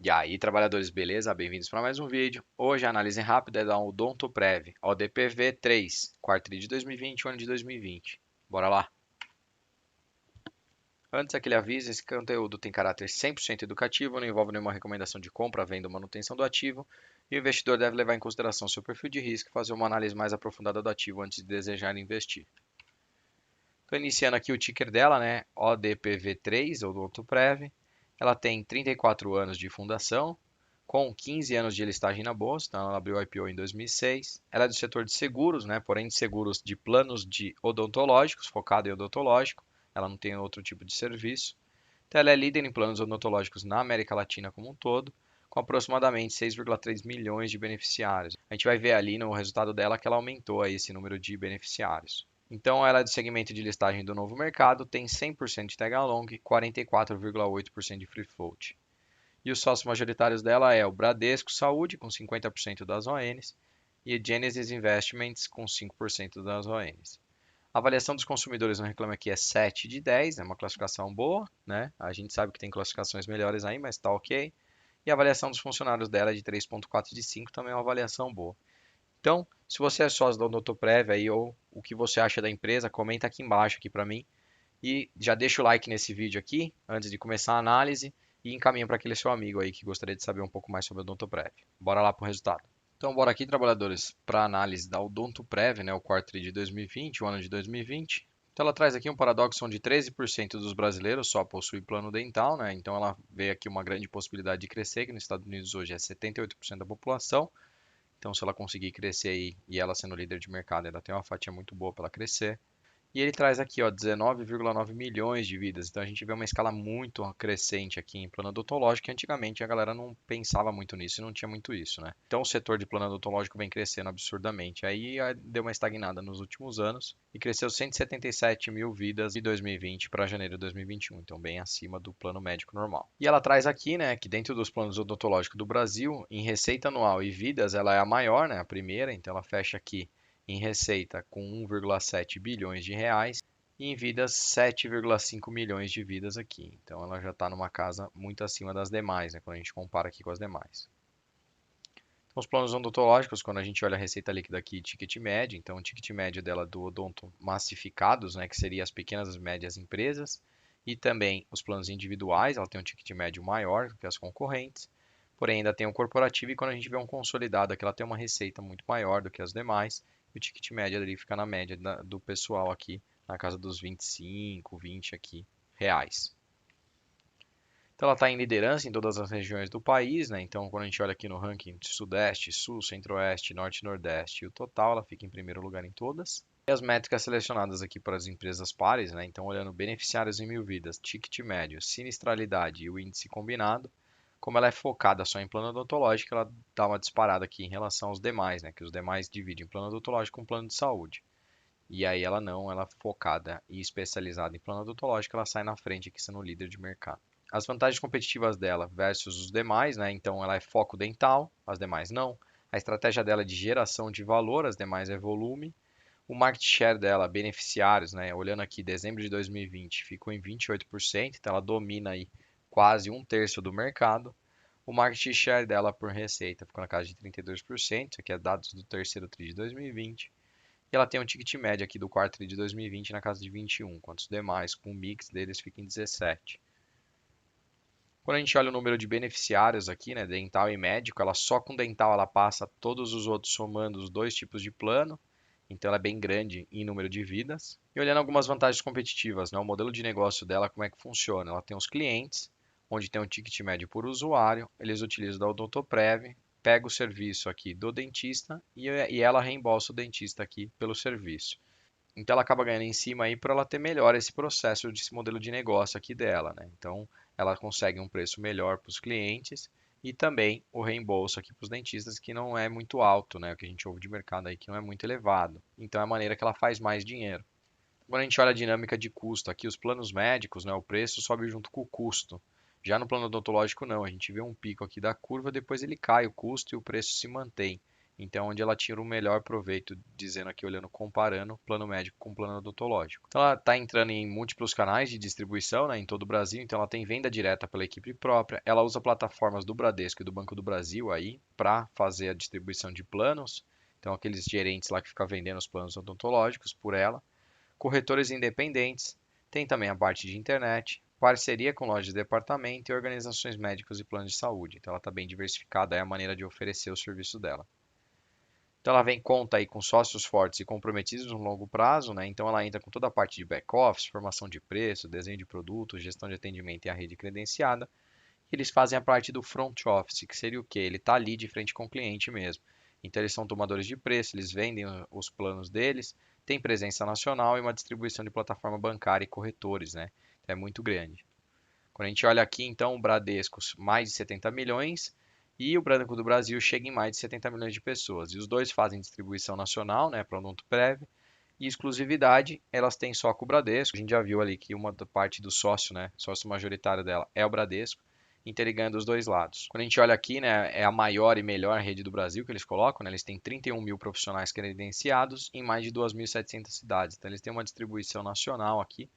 E aí, trabalhadores, beleza? Bem-vindos para mais um vídeo. Hoje a análise rápida é da Odontoprev, ODPV3, quarto de 2020 ano de 2020. Bora lá? Antes, aquele aviso, esse conteúdo tem caráter 100% educativo, não envolve nenhuma recomendação de compra, venda ou manutenção do ativo, e o investidor deve levar em consideração seu perfil de risco e fazer uma análise mais aprofundada do ativo antes de desejar investir. Estou iniciando aqui o ticker dela, né? ODPV3, Odontoprev. Ela tem 34 anos de fundação, com 15 anos de listagem na bolsa, então ela abriu IPO em 2006. Ela é do setor de seguros, né? Porém de seguros de planos de odontológicos, focado em odontológico. Ela não tem outro tipo de serviço. Então ela é líder em planos odontológicos na América Latina como um todo, com aproximadamente 6,3 milhões de beneficiários. A gente vai ver ali no resultado dela que ela aumentou aí esse número de beneficiários. Então, ela é do segmento de listagem do novo mercado, tem 100% de tag along e 44,8% de free float. E os sócios majoritários dela é o Bradesco Saúde, com 50% das ONs, e a Genesis Investments, com 5% das ONs. A avaliação dos consumidores no Reclame Aqui é 7 de 10, é uma classificação boa, né? A gente sabe que tem classificações melhores aí, mas está ok. E a avaliação dos funcionários dela é de 3,4 de 5, também é uma avaliação boa. Então, se você é sócio da Odontoprev aí ou o que você acha da empresa, comenta aqui embaixo aqui para mim e já deixa o like nesse vídeo aqui antes de começar a análise e encaminha para aquele seu amigo aí que gostaria de saber um pouco mais sobre a Odontoprev. Bora lá para o resultado. Então, bora aqui, trabalhadores, para a análise da Odontoprev, né, o quarto de 2020, o ano de 2020. Então, ela traz aqui um paradoxo onde 13% dos brasileiros só possuem plano dental, né? Então, ela vê aqui uma grande possibilidade de crescer, que nos Estados Unidos hoje é 78% da população. Então, se ela conseguir crescer aí e ela sendo líder de mercado, ela tem uma fatia muito boa para ela crescer. E ele traz aqui, ó, 19,9 milhões de vidas. Então a gente vê uma escala muito crescente aqui em plano odontológico, que antigamente a galera não pensava muito nisso e não tinha muito isso, né? Então o setor de plano odontológico vem crescendo absurdamente. Aí deu uma estagnada nos últimos anos e cresceu 177 mil vidas de 2020 para janeiro de 2021, então bem acima do plano médico normal. E ela traz aqui, né, que dentro dos planos odontológicos do Brasil, em receita anual e vidas, ela é a maior, né, a primeira, então ela fecha aqui em receita com 1,7 bilhões de reais e em vidas 7,5 milhões de vidas aqui. Então ela já está numa casa muito acima das demais, né, quando a gente compara aqui com as demais. Então, os planos odontológicos, quando a gente olha a receita líquida aqui, ticket médio, então o ticket médio dela do odonto massificados, né, que seria as pequenas e médias empresas, e também os planos individuais, ela tem um ticket médio maior do que as concorrentes, porém ainda tem o corporativo e quando a gente vê um consolidado aqui, ela tem uma receita muito maior do que as demais, e o ticket médio ali fica na média do pessoal aqui, na casa dos 25, 20 aqui, reais. Então ela está em liderança em todas as regiões do país, né? Então quando a gente olha aqui no ranking de Sudeste, Sul, Centro-Oeste, Norte e Nordeste, e o total ela fica em primeiro lugar em todas. E as métricas selecionadas aqui para as empresas pares, né? Então olhando beneficiários em mil vidas, ticket médio, sinistralidade e o índice combinado, como ela é focada só em plano odontológico, ela dá uma disparada aqui em relação aos demais, né? Que os demais dividem plano odontológico com plano de saúde. E aí ela não, ela é focada e especializada em plano odontológico, ela sai na frente aqui sendo líder de mercado. As vantagens competitivas dela versus os demais, né? Então ela é foco dental, as demais não. A estratégia dela é de geração de valor, as demais é volume. O market share dela, beneficiários, né? Olhando aqui, dezembro de 2020, ficou em 28%, então ela domina aí quase um terço do mercado. O market share dela por receita ficou na casa de 32%, isso aqui é dados do terceiro TRI de 2020. E ela tem um ticket médio aqui do quarto TRI de 2020 na casa de 21, enquanto os demais, com o mix deles, fica em 17. Quando a gente olha o número de beneficiários aqui, né, dental e médico, ela só com dental ela passa todos os outros somando os dois tipos de plano, então ela é bem grande em número de vidas. E olhando algumas vantagens competitivas, né, o modelo de negócio dela, como é que funciona? Ela tem os clientes, onde tem um ticket médio por usuário, eles utilizam da Odontoprev, pega o serviço aqui do dentista e ela reembolsa o dentista aqui pelo serviço. Então ela acaba ganhando em cima aí para ela ter melhor esse processo desse modelo de negócio aqui dela, né? Então ela consegue um preço melhor para os clientes e também o reembolso aqui para os dentistas que não é muito alto, né? O que a gente ouve de mercado aí que não é muito elevado. Então é a maneira que ela faz mais dinheiro. Quando a gente olha a dinâmica de custo aqui, os planos médicos, né? O preço sobe junto com o custo. Já no plano odontológico não, a gente vê um pico aqui da curva, depois ele cai o custo e o preço se mantém. Então, onde ela tira o melhor proveito, dizendo aqui, olhando, comparando plano médico com plano odontológico. Então, ela está entrando em múltiplos canais de distribuição, né, em todo o Brasil. Então, ela tem venda direta pela equipe própria. Ela usa plataformas do Bradesco e do Banco do Brasil aí para fazer a distribuição de planos. Então, aqueles gerentes lá que ficam vendendo os planos odontológicos por ela. Corretores independentes. Tem também a parte de internet. Parceria com lojas de departamento e organizações médicas e planos de saúde. Então, ela está bem diversificada, é a maneira de oferecer o serviço dela. Então ela vem conta aí com sócios fortes e comprometidos no longo prazo, né? Então ela entra com toda a parte de back-office, formação de preço, desenho de produtos, gestão de atendimento e a rede credenciada. E eles fazem a parte do front office, que seria o quê? Ele está ali de frente com o cliente mesmo. Então eles são tomadores de preço, eles vendem os planos deles, tem presença nacional e uma distribuição de plataforma bancária e corretores, né? Então é muito grande. Quando a gente olha aqui, então, o Bradesco, mais de 70 milhões, e o Banco do Brasil chega em mais de 70 milhões de pessoas. E os dois fazem distribuição nacional, né, para o Odontoprev, e exclusividade, elas têm só com o Bradesco. A gente já viu ali que uma parte do sócio, né, sócio majoritário dela é o Bradesco, interligando os dois lados. Quando a gente olha aqui, né, é a maior e melhor rede do Brasil que eles colocam, né, eles têm 31 mil profissionais credenciados em mais de 2.700 cidades. Então eles têm uma distribuição nacional aqui,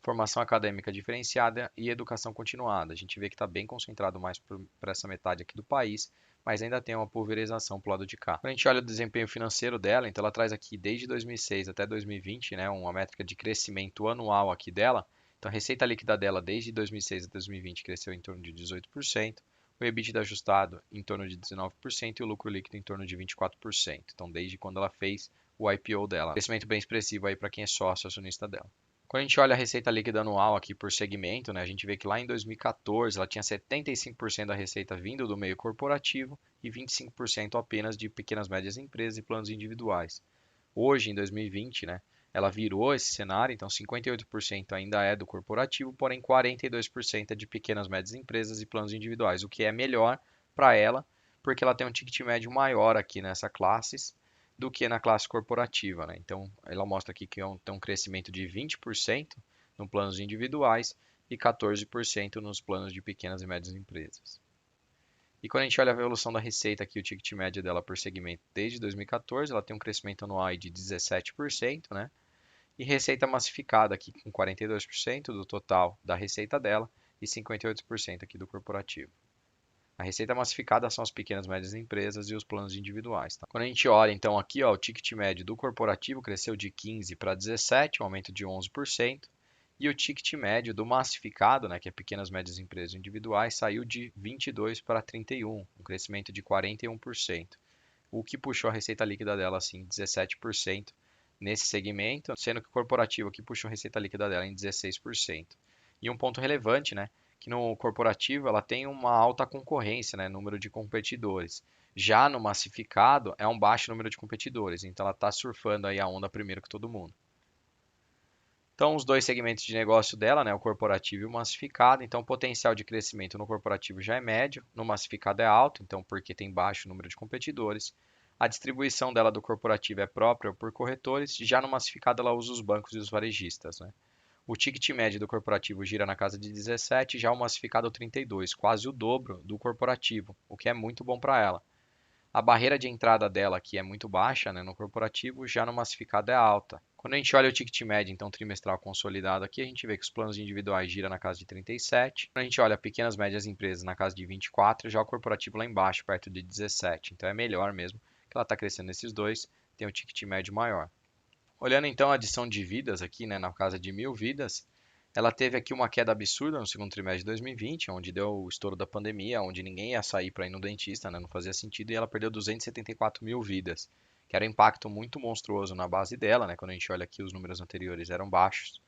formação acadêmica diferenciada e educação continuada. A gente vê que está bem concentrado mais para essa metade aqui do país, mas ainda tem uma pulverização para o lado de cá. Quando a gente olha o desempenho financeiro dela, então ela traz aqui desde 2006 até 2020, né, uma métrica de crescimento anual aqui dela. Então a receita líquida dela desde 2006 a 2020 cresceu em torno de 18%, o EBITDA ajustado em torno de 19% e o lucro líquido em torno de 24%. Então desde quando ela fez o IPO dela. Crescimento bem expressivo aí para quem é sócio acionista dela. Quando a gente olha a receita líquida anual aqui por segmento, né, a gente vê que lá em 2014 ela tinha 75% da receita vindo do meio corporativo e 25% apenas de pequenas e médias empresas e planos individuais. Hoje, em 2020, né, ela virou esse cenário, então 58% ainda é do corporativo, porém 42% é de pequenas e médias empresas e planos individuais, o que é melhor para ela, porque ela tem um ticket médio maior aqui nessa classes do que na classe corporativa, né? Então, ela mostra aqui que tem um crescimento de 20% nos planos individuais e 14% nos planos de pequenas e médias empresas. E quando a gente olha a evolução da receita aqui, o ticket médio dela por segmento desde 2014, ela tem um crescimento anual de 17%, né? E receita massificada aqui com 42% do total da receita dela e 58% aqui do corporativo. A receita massificada são as pequenas e médias empresas e os planos individuais. Tá? Quando a gente olha então aqui, ó, o ticket médio do corporativo cresceu de 15 para 17, um aumento de 11%. E o ticket médio do massificado, né, que é pequenas e médias empresas individuais, saiu de 22 para 31, um crescimento de 41%. O que puxou a receita líquida dela assim 17% nesse segmento, sendo que o corporativo aqui puxou a receita líquida dela em 16%. E um ponto relevante, né, que no corporativo ela tem uma alta concorrência, né, número de competidores. Já no massificado é um baixo número de competidores, então ela está surfando aí a onda primeiro que todo mundo. Então, os dois segmentos de negócio dela, né, o corporativo e o massificado. Então, o potencial de crescimento no corporativo já é médio, no massificado é alto, então porque tem baixo número de competidores. A distribuição dela do corporativo é própria por corretores, já no massificado ela usa os bancos e os varejistas, né? O ticket médio do corporativo gira na casa de 17, já o massificado 32, quase o dobro do corporativo, o que é muito bom para ela. A barreira de entrada dela aqui é muito baixa, né, no corporativo, já no massificado é alta. Quando a gente olha o ticket médio, então trimestral consolidado aqui, a gente vê que os planos individuais giram na casa de 37. Quando a gente olha pequenas e médias empresas na casa de 24, já o corporativo lá embaixo, perto de 17. Então é melhor mesmo que ela está crescendo nesses dois, tem um ticket médio maior. Olhando então a adição de vidas aqui, né, na casa de 1.000 vidas, ela teve aqui uma queda absurda no segundo trimestre de 2020, onde deu o estouro da pandemia, onde ninguém ia sair para ir no dentista, né, não fazia sentido, e ela perdeu 274 mil vidas, que era um impacto muito monstruoso na base dela, né, quando a gente olha aqui os números anteriores eram baixos.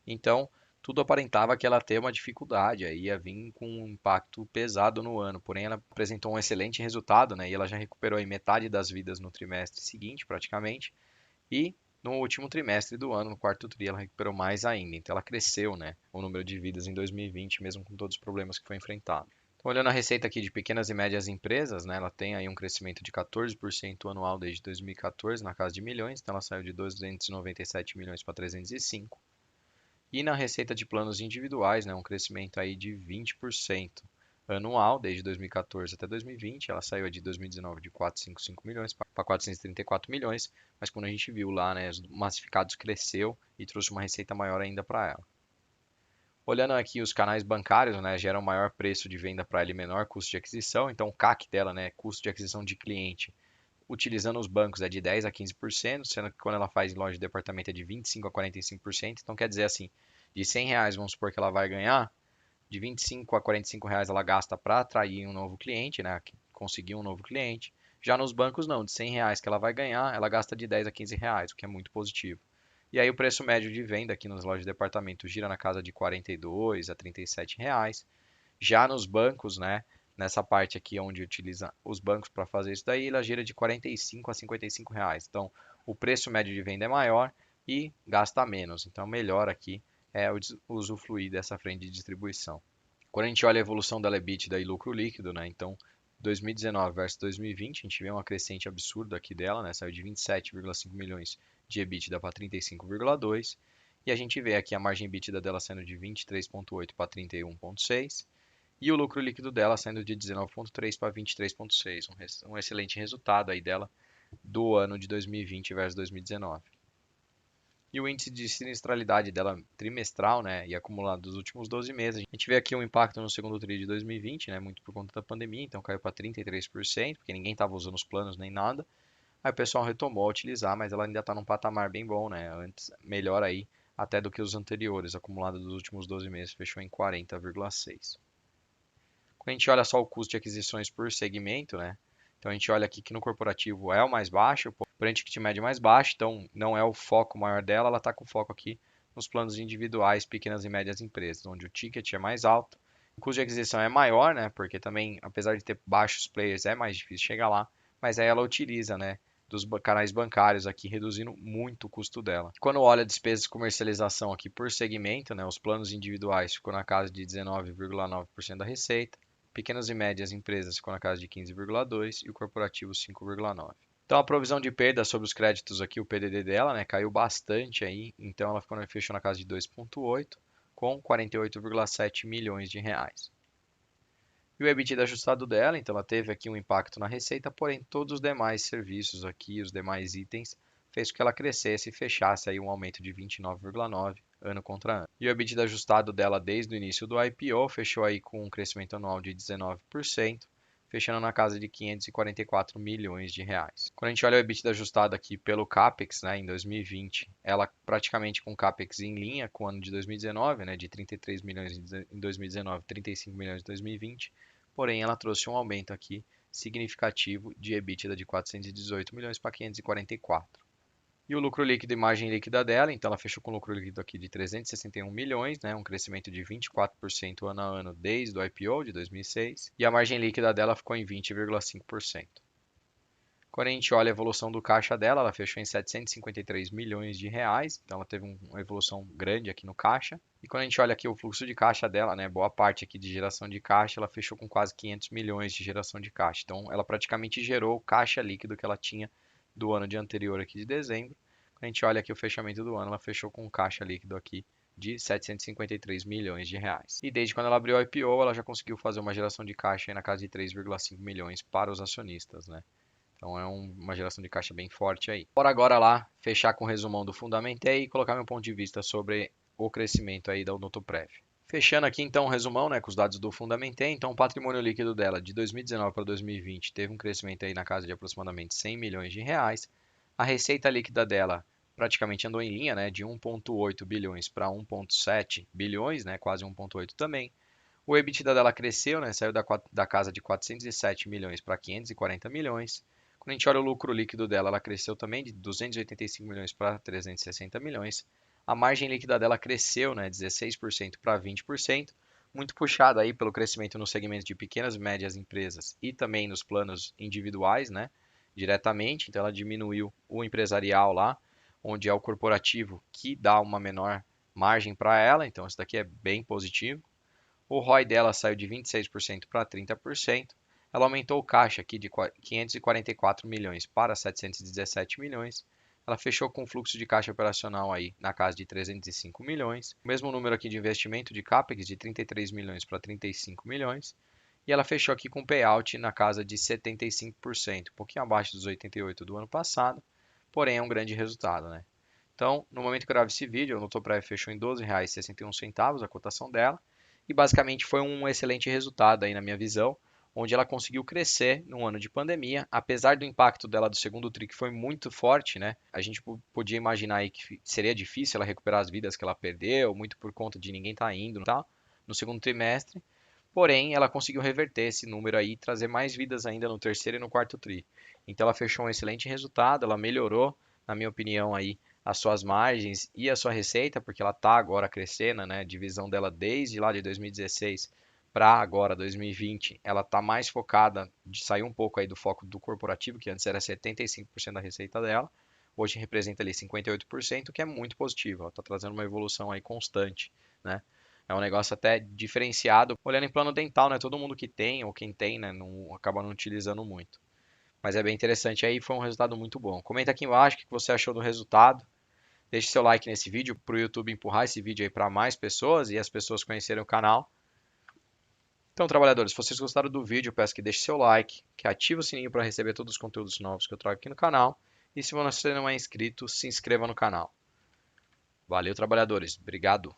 Então, tudo aparentava que ela ia ter uma dificuldade, aí ia vir com um impacto pesado no ano, porém ela apresentou um excelente resultado, né, e ela já recuperou aí metade das vidas no trimestre seguinte, praticamente, e no último trimestre do ano, no quarto tri, ela recuperou mais ainda. Então ela cresceu, né, o número de vidas em 2020, mesmo com todos os problemas que foi enfrentado. Então, olhando a receita aqui de pequenas e médias empresas, né, ela tem aí um crescimento de 14% anual desde 2014, na casa de milhões. Então ela saiu de 297 milhões para 305. E na receita de planos individuais, né, um crescimento aí de 20%. anual, desde 2014 até 2020. Ela saiu de 2019 de 455 milhões para 434 milhões, mas quando a gente viu lá, né, os massificados cresceu e trouxe uma receita maior ainda para ela. Olhando aqui os canais bancários, né, geram maior preço de venda para ela e menor custo de aquisição, então o CAC dela, né, custo de aquisição de cliente, utilizando os bancos é de 10 a 15%, sendo que quando ela faz em loja de departamento é de 25 a 45%. Então quer dizer assim, de R$ 100, vamos supor que ela vai ganhar, de 25 a R$ 45 ela gasta para atrair um novo cliente, né? Conseguir um novo cliente. Já nos bancos não, de R$ 100 que ela vai ganhar, ela gasta de 10 a R$ 15, o que é muito positivo. E aí o preço médio de venda aqui nas lojas de departamento gira na casa de R$ 42 a R$ 37. Já nos bancos, né? Nessa parte aqui onde utiliza os bancos para fazer isso daí, ela gira de 45 a R$ 55. Então, o preço médio de venda é maior e gasta menos. Então, melhor aqui é usufruir dessa frente de distribuição. Quando a gente olha a evolução da EBITDA e lucro líquido, né? Então, 2019 versus 2020, a gente vê uma crescente absurda aqui dela, né? Saiu de 27,5 milhões de EBITDA para 35,2. E a gente vê aqui a margem EBITDA dela saindo de 23,8 para 31,6. E o lucro líquido dela saindo de 19,3 para 23,6. Um excelente resultado aí dela do ano de 2020 versus 2019. E o índice de sinistralidade dela trimestral, né, e acumulado dos últimos 12 meses. A gente vê aqui um impacto no segundo tri de 2020, né, muito por conta da pandemia, então caiu para 33%, porque ninguém estava usando os planos nem nada. Aí o pessoal retomou a utilizar, mas ela ainda está num patamar bem bom, né, antes, melhor aí até do que os anteriores, acumulado dos últimos 12 meses, fechou em 40,6. Quando a gente olha só o custo de aquisições por segmento, né? Então a gente olha aqui que no corporativo é o mais baixo, porém ticket médio é mais baixo, então não é o foco maior dela, ela está com foco aqui nos planos individuais, pequenas e médias empresas, onde o ticket é mais alto, o custo de aquisição é maior, né? Porque também, apesar de ter baixos players, é mais difícil chegar lá, mas aí ela utiliza, né? Dos canais bancários aqui, reduzindo muito o custo dela. Quando olha despesas de comercialização aqui por segmento, né? Os planos individuais ficou na casa de 19,9% da receita. Pequenas e médias empresas ficou na casa de 15,2% e o corporativo 5,9%. Então a provisão de perda sobre os créditos aqui, o PDD dela, né, caiu bastante aí, então ela fechou na casa de 2,8 com 48,7 milhões de reais. E o EBITDA ajustado dela, então ela teve aqui um impacto na receita, porém todos os demais serviços aqui, os demais itens, fez com que ela crescesse e fechasse aí um aumento de 29,9 ano contra ano. E o EBITDA ajustado dela desde o início do IPO fechou aí com um crescimento anual de 19%, fechando na casa de 544 milhões de reais. Quando a gente olha o EBITDA ajustado aqui pelo CAPEX, né, em 2020, ela praticamente com CAPEX em linha com o ano de 2019, né, de 33 milhões em 2019, 35 milhões em 2020, porém ela trouxe um aumento aqui significativo de EBITDA de 418 milhões para 544. E o lucro líquido e margem líquida dela, então ela fechou com lucro líquido aqui de 361 milhões, né, um crescimento de 24% ano a ano desde o IPO de 2006, e a margem líquida dela ficou em 20,5%. Quando a gente olha a evolução do caixa dela, ela fechou em 753 milhões de reais, então ela teve uma evolução grande aqui no caixa. E quando a gente olha aqui o fluxo de caixa dela, né, boa parte aqui de geração de caixa, ela fechou com quase 500 milhões de geração de caixa. Então ela praticamente gerou o caixa líquido que ela tinha do ano de anterior aqui de dezembro. Quando a gente olha aqui o fechamento do ano, ela fechou com um caixa líquido aqui de 753 milhões de reais. E desde quando ela abriu o IPO, ela já conseguiu fazer uma geração de caixa aí na casa de 3,5 milhões para os acionistas, né? Então é uma geração de caixa bem forte aí. Bora agora lá fechar com o resumão do Fundamentei e colocar meu ponto de vista sobre o crescimento aí da Odontoprev. Fechando aqui então o resumão, né, com os dados do Fundamentei. Então o patrimônio líquido dela de 2019 para 2020 teve um crescimento aí na casa de aproximadamente 100 milhões de reais. A receita líquida dela praticamente andou em linha, né, de 1,8 bilhões para 1,7 bilhões, né, quase 1,8 também. O EBITDA dela cresceu, né, saiu da casa de 407 milhões para 540 milhões. Quando a gente olha o lucro líquido dela, ela cresceu também de 285 milhões para 360 milhões. A margem líquida dela cresceu, né, 16% para 20%, muito puxada aí pelo crescimento no segmento de pequenas e médias empresas e também nos planos individuais, né, diretamente. Então ela diminuiu o empresarial lá, onde é o corporativo que dá uma menor margem para ela. Então isso daqui é bem positivo. O ROI dela saiu de 26% para 30%. Ela aumentou o caixa aqui de 544 milhões para 717 milhões. Ela fechou com um fluxo de caixa operacional aí na casa de 305 milhões. O mesmo número aqui de investimento de CAPEX de 33 milhões para 35 milhões. e ela fechou aqui com payout na casa de 75%, um pouquinho abaixo dos 88% do ano passado, porém é um grande resultado, né? Então, no momento que eu gravo esse vídeo, a Nutoprev fechou em R$ 12,61 a cotação dela, e basicamente foi um excelente resultado aí na minha visão, onde ela conseguiu crescer num ano de pandemia, apesar do impacto dela do segundo TRI que foi muito forte, né? A gente podia imaginar aí que seria difícil ela recuperar as vidas que ela perdeu, muito por conta de ninguém estar indo, tá? No segundo trimestre. Porém, ela conseguiu reverter esse número aí e trazer mais vidas ainda no terceiro e no quarto TRI. Então ela fechou um excelente resultado, ela melhorou, na minha opinião aí, as suas margens e a sua receita, porque ela está agora crescendo, né? A divisão dela desde lá de 2016 para agora 2020, ela está mais focada de sair um pouco aí do foco do corporativo, que antes era 75% da receita dela, hoje representa ali 58%, que é muito positivo. Ela está trazendo uma evolução aí constante, né? É um negócio até diferenciado. Olhando em plano dental, né? Todo mundo que tem ou quem tem, né, não acaba não utilizando muito. Mas é bem interessante aí, foi um resultado muito bom. Comenta aqui embaixo o que você achou do resultado. Deixe seu like nesse vídeo para o YouTube empurrar esse vídeo aí para mais pessoas e as pessoas conhecerem o canal. Então, trabalhadores, se vocês gostaram do vídeo, peço que deixe seu like, que ative o sininho para receber todos os conteúdos novos que eu trago aqui no canal. E se você não é inscrito, se inscreva no canal. Valeu, trabalhadores. Obrigado.